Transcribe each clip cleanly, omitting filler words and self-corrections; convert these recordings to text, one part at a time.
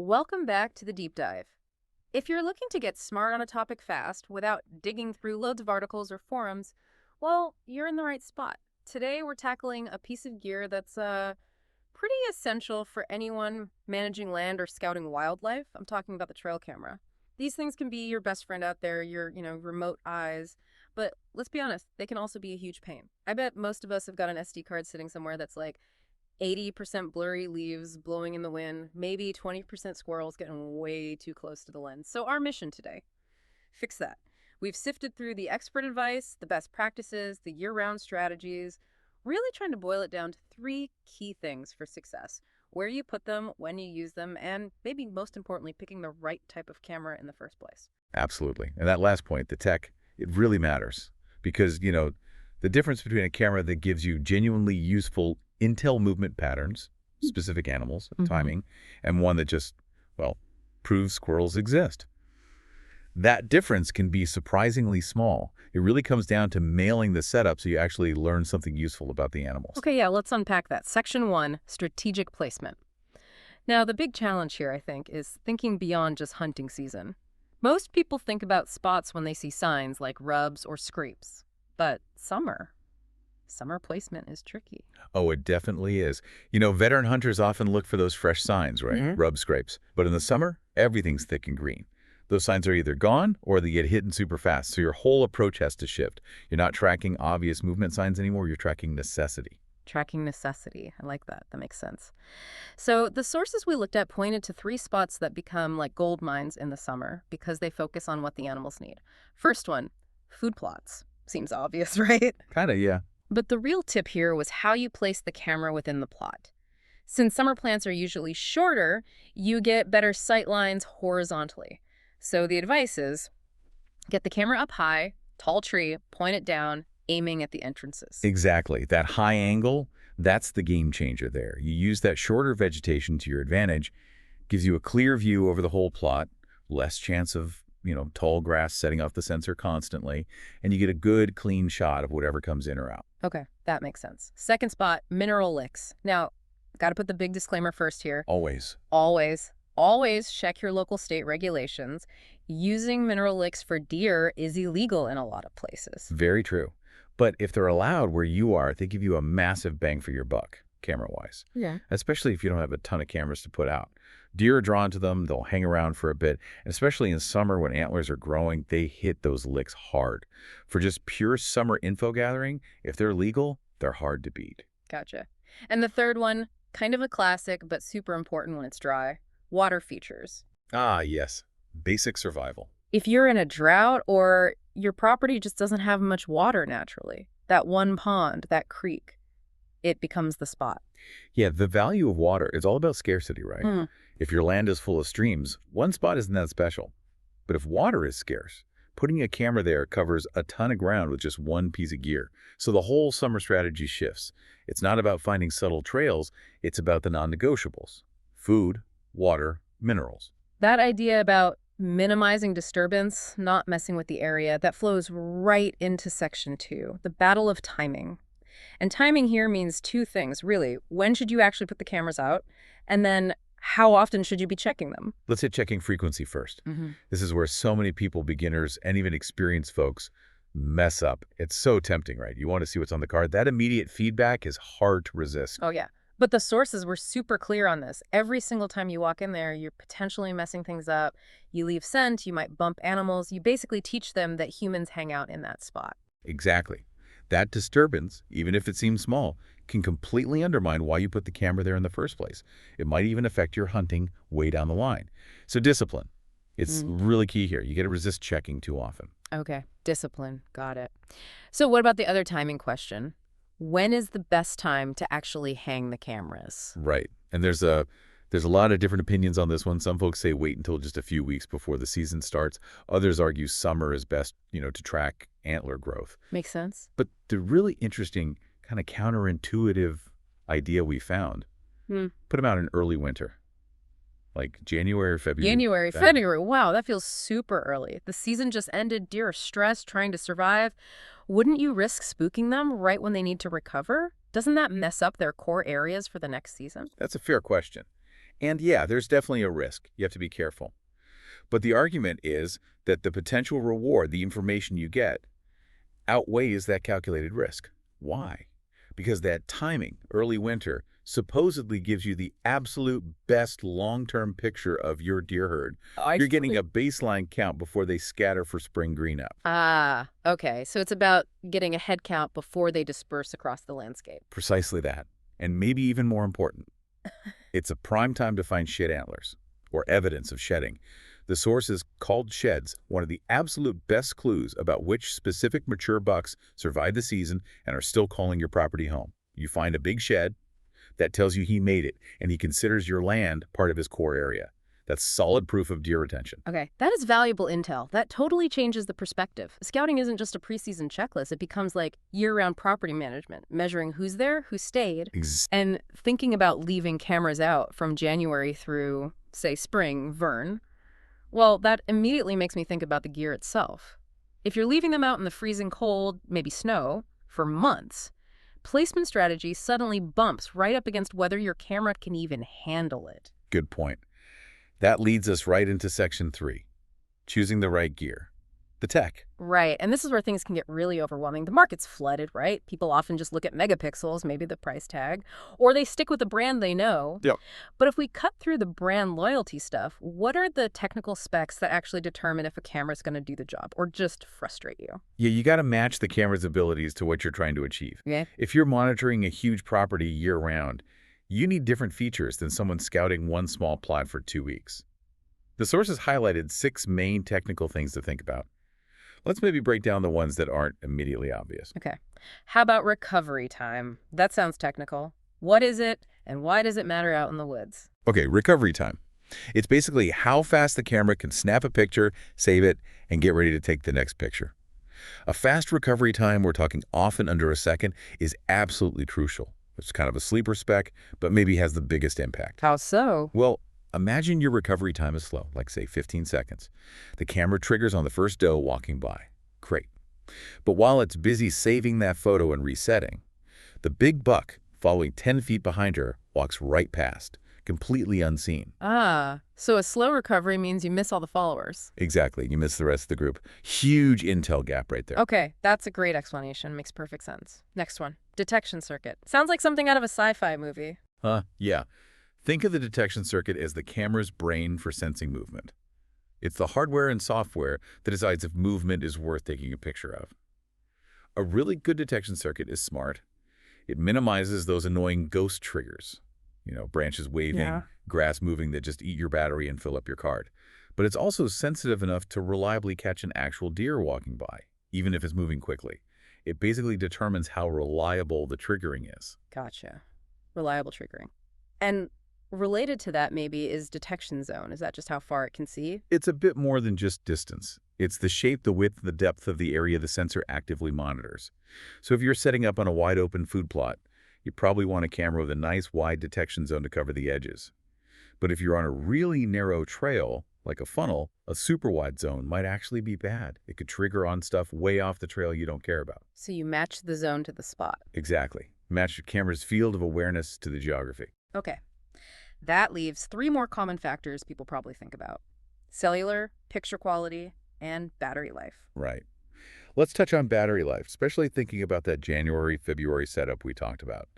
Welcome back to the deep dive. If you're looking to get smart on a topic fast without digging through loads of articles or forums, well, you're in the right spot. Today we're tackling a piece of gear that's pretty essential for anyone managing land or scouting wildlife. I'm talking about the trail camera. These things can be your best friend out there, your, remote eyes. But let's be honest, they can also be a huge pain. I bet most of us have got an SD card sitting somewhere that's like 80% blurry leaves blowing in the wind, maybe 20% squirrels getting way too close to the lens. So our mission today, fix that. We've sifted through the expert advice, the best practices, the year-round strategies, really trying to boil it down to three key things for success: where you put them, when you use them, and maybe most importantly, picking the right type of camera in the first place. Absolutely. And that last point, the tech, it really matters because, the difference between a camera that gives you genuinely useful intel movement patterns, specific animals, timing, and one that just, well, proves squirrels exist. That difference can be surprisingly small. It really comes down to mailing the setup so you actually learn something useful about the animals. Okay, yeah, let's unpack that. Section 1, strategic placement. Now, the big challenge here, I think, is thinking beyond just hunting season. Most people think about spots when they see signs like rubs or scrapes. But summer placement is tricky. Oh, it definitely is. Veteran hunters often look for those fresh signs, right? Rub scrapes. But in the summer, everything's thick and green. Those signs are either gone or they get hidden super fast, so your whole approach has to shift. You're not tracking obvious movement signs anymore, you're tracking necessity. Tracking necessity. I like that. That makes sense. So the sources we looked at pointed to three spots that become like gold mines in the summer because they focus on what the animals need. First one, food plots. Seems obvious, right? Kinda, yeah. But the real tip here was how you place the camera within the plot. Since summer plants are usually shorter, you get better sight lines horizontally. So the advice is get the camera up high, tall tree, point it down, aiming at the entrances. Exactly. That high angle, that's the game changer there. You use that shorter vegetation to your advantage, gives you a clear view over the whole plot, less chance of, tall grass setting off the sensor constantly, and you get a good, clean shot of whatever comes in or out. Okay, that makes sense. Second spot, mineral licks. Now, got to put the big disclaimer first here. Always. Always check your local state regulations. Using mineral licks for deer is illegal in a lot of places. Very true. But if they're allowed where you are, they give you a massive bang for your buck, camera-wise. Yeah. Especially if you don't have a ton of cameras to put out. Deer are drawn to them, they'll hang around for a bit, and especially in summer when antlers are growing, they hit those licks hard. For just pure summer info gathering, if they're legal, they're hard to beat. Gotcha. And the third one, kind of a classic, but super important when it's dry, water features. Ah, yes. Basic survival. If you're in a drought or your property just doesn't have much water naturally, that one pond, that creek, it becomes the spot. Yeah, the value of water is all about scarcity, right? If your land is full of streams, one spot isn't that special. But if water is scarce, putting a camera there covers a ton of ground with just one piece of gear. So the whole summer strategy shifts. It's not about finding subtle trails, it's about the non-negotiables: food, water, minerals. That idea about minimizing disturbance, not messing with the area, that flows right into section 2, the battle of timing. And timing here means two things, really. When should you actually put the cameras out? And then how often should you be checking them? Let's hit checking frequency first. This is where so many people, beginners and even experienced folks, mess up. It's so tempting, right? You want to see what's on the card. That immediate feedback is hard to resist. Oh, yeah. But the sources were super clear on this. Every single time you walk in there, you're potentially messing things up. You leave scent, you might bump animals. You basically teach them that humans hang out in that spot. Exactly. That disturbance, even if it seems small, can completely undermine why you put the camera there in the first place. It might even affect your hunting way down the line. So discipline. It's really key here. You got to resist checking too often. Okay, discipline. Got it. So what about the other timing question? When is the best time to actually hang the cameras? Right. And there's a lot of different opinions on this one. Some folks say wait until just a few weeks before the season starts. Others argue summer is best, to track antler growth. Makes sense. But the really interesting, kind of counterintuitive idea we found, put them out in early winter, like January or February. February. Wow, that feels super early. The season just ended. Deer are stressed, trying to survive. Wouldn't you risk spooking them right when they need to recover? Doesn't that mess up their core areas for the next season? That's a fair question. And yeah, there's definitely a risk. You have to be careful. But the argument is that the potential reward, the information you get, outweighs that calculated risk. Why? Because that timing, early winter, supposedly gives you the absolute best long-term picture of your deer herd. I You're getting see. a baseline count before they scatter for spring green up. Ah, okay. So it's about getting a head count before they disperse across the landscape. Precisely that. And maybe even more important, it's a prime time to find shed antlers, or evidence of shedding. The source is called sheds, one of the absolute best clues about which specific mature bucks survived the season and are still calling your property home. You find a big shed, that tells you he made it, and he considers your land part of his core area. That's solid proof of deer retention. Okay, that is valuable intel. That totally changes the perspective. Scouting isn't just a preseason checklist. It becomes like year-round property management, measuring who's there, who stayed, and thinking about leaving cameras out from January through, say, spring, vern. Well, that immediately makes me think about the gear itself. If you're leaving them out in the freezing cold, maybe snow, for months, placement strategy suddenly bumps right up against whether your camera can even handle it. Good point. That leads us right into section 3, choosing the right gear. The tech. Right, and this is where things can get really overwhelming. The market's flooded, right? People often just look at megapixels, maybe the price tag, or they stick with the brand they know. Yep. But if we cut through the brand loyalty stuff, what are the technical specs that actually determine if a camera's going to do the job or just frustrate you? Yeah, you got to match the camera's abilities to what you're trying to achieve. Yeah. If you're monitoring a huge property year-round, you need different features than someone scouting one small plot for 2 weeks. The sources highlighted 6 main technical things to think about. Let's maybe break down the ones that aren't immediately obvious. Okay. How about recovery time? That sounds technical. What is it, and why does it matter out in the woods? Okay, recovery time. It's basically how fast the camera can snap a picture, save it, and get ready to take the next picture. A fast recovery time, we're talking often under a second, is absolutely crucial. It's kind of a sleeper spec, but maybe has the biggest impact. How so? Well, imagine your recovery time is slow, like say 15 seconds. The camera triggers on the first doe walking by. Great. But while it's busy saving that photo and resetting, the big buck, following 10 feet behind her, walks right past, completely unseen. Ah, so a slow recovery means you miss all the followers. Exactly. You miss the rest of the group. Huge intel gap right there. Okay, that's a great explanation. Makes perfect sense. Next one. Detection circuit. Sounds like something out of a sci-fi movie. Yeah. Think of the detection circuit as the camera's brain for sensing movement. It's the hardware and software that decides if movement is worth taking a picture of. A really good detection circuit is smart. It minimizes those annoying ghost triggers. Branches waving, grass moving that just eat your battery and fill up your card. But it's also sensitive enough to reliably catch an actual deer walking by, even if it's moving quickly. It basically determines how reliable the triggering is. Gotcha. Reliable triggering. And related to that maybe is detection zone. Is that just how far it can see? It's a bit more than just distance. It's the shape, the width, the depth of the area the sensor actively monitors. So if you're setting up on a wide open food plot, you probably want a camera with a nice wide detection zone to cover the edges. But if you're on a really narrow trail, like a funnel, a super wide zone might actually be bad. It could trigger on stuff way off the trail you don't care about. So you match the zone to the spot. Exactly. Match your camera's field of awareness to the geography. Okay. That leaves 3 more common factors people probably think about. Cellular, picture quality, and battery life. Right. Let's touch on battery life, especially thinking about that January, February setup we talked about.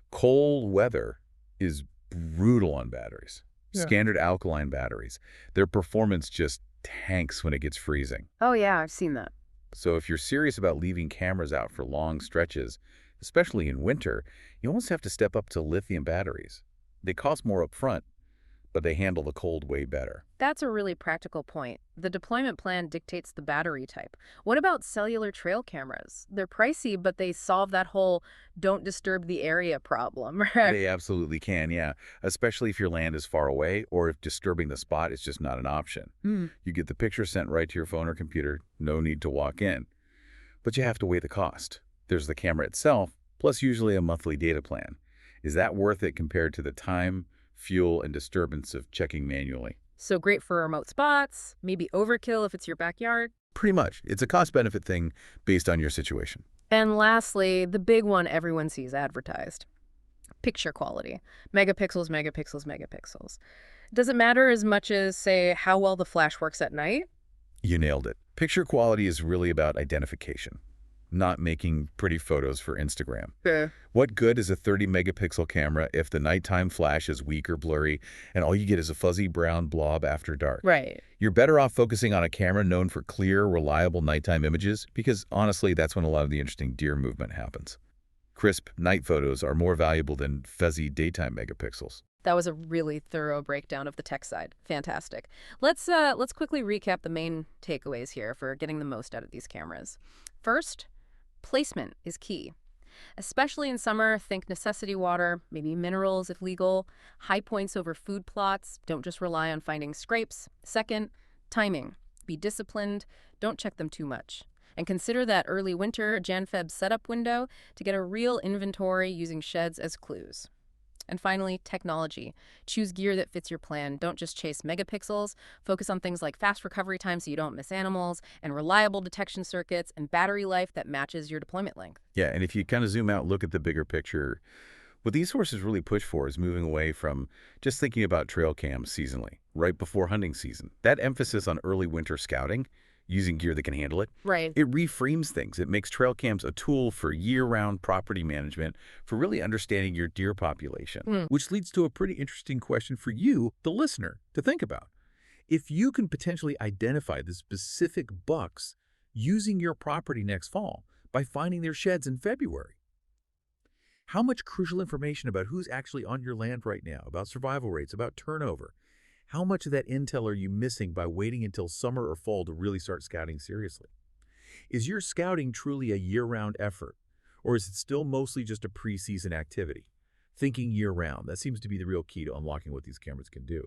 Cold weather is brutal on batteries. Yeah. Standard alkaline batteries. Their performance just tanks when it gets freezing. Oh yeah, I've seen that. So if you're serious about leaving cameras out for long stretches, especially in winter, you almost have to step up to lithium batteries. They cost more up front, but they handle the cold way better. That's a really practical point. The deployment plan dictates the battery type. What about cellular trail cameras? They're pricey, but they solve that whole don't disturb the area problem, right? They absolutely can, yeah, especially if your land is far away or if disturbing the spot is just not an option. You get the picture sent right to your phone or computer, no need to walk in. But you have to weigh the cost. There's the camera itself, plus usually a monthly data plan. Is that worth it compared to the time, fuel, and disturbance of checking manually? So great for remote spots, maybe overkill if it's your backyard. Pretty much. It's a cost-benefit thing based on your situation. And lastly, the big one everyone sees advertised. Picture quality. Megapixels, megapixels, megapixels. Does it matter as much as, say, how well the flash works at night? You nailed it. Picture quality is really about identification, not making pretty photos for Instagram. Sure. What good is a 30-megapixel camera if the nighttime flash is weak or blurry and all you get is a fuzzy brown blob after dark? Right. You're better off focusing on a camera known for clear, reliable nighttime images because, honestly, that's when a lot of the interesting deer movement happens. Crisp night photos are more valuable than fuzzy daytime megapixels. That was a really thorough breakdown of the tech side. Fantastic. Let's quickly recap the main takeaways here for getting the most out of these cameras. First, placement is key. Especially in summer, think necessity water, maybe minerals if legal, high points over food plots. Don't just rely on finding scrapes. Second, timing. Be disciplined. Don't check them too much. And consider that early winter Jan-Feb setup window to get a real inventory using sheds as clues. And finally, technology. Choose gear that fits your plan. Don't just chase megapixels. Focus on things like fast recovery time so you don't miss animals, and reliable detection circuits, and battery life that matches your deployment length. Yeah, and if you kind of zoom out, look at the bigger picture, what these horses really push for is moving away from just thinking about trail cams seasonally, right before hunting season. That emphasis on early winter scouting, using gear that can handle it, Right. it reframes things. It makes trail cams a tool for year-round property management, for really understanding your deer population. Which leads to a pretty interesting question for you, the listener, to think about. If you can potentially identify the specific bucks using your property next fall by finding their sheds in February, how much crucial information about who's actually on your land right now, about survival rates, about turnover, how much of that intel are you missing by waiting until summer or fall to really start scouting seriously? Is your scouting truly a year-round effort, or is it still mostly just a preseason activity? Thinking year-round, that seems to be the real key to unlocking what these cameras can do.